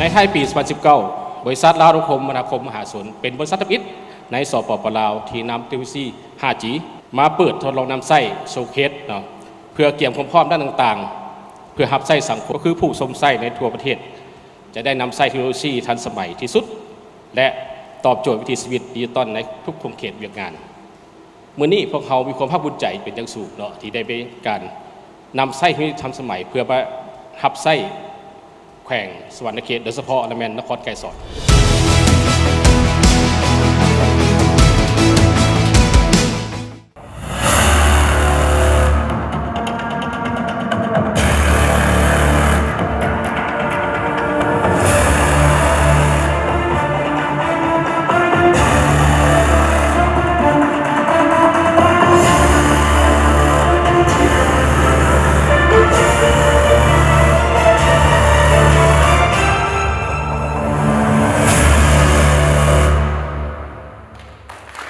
นไทยปี 2019 บริษัทลาวนุคมมนาคมมหาชนเป็นบริษัททับอิฐในสปป.ลาวที่นำเทคโนโลยี 5G มาเปิดทดลองนำไส้โชว์เคสเนาะเพื่อเกี่ยมความพร้อมด้านต่างๆเพื่อรับไส้สังคมก็คือผู้ชมไส้ในทั่วประเทศจะได้นำไส้เทคโนโลยีทันสมัยที่สุดและตอบโจทย์วิถีชีวิตดิจิตอลในทุกขเขตเวียกงานเมื่อนี้พวกเขามีความภาคภูมิใจเป็นอย่างสูงเนาะที่ได้เป็นการนำไส้ที่ทันสมัยเพื่อมารับไส้แขวงสวรรณเขตโดยเฉพาะและแมนนครไกรสอน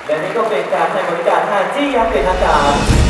และนี่ก็เป็นการให้บริการ 5G อย่างเป็นทางการ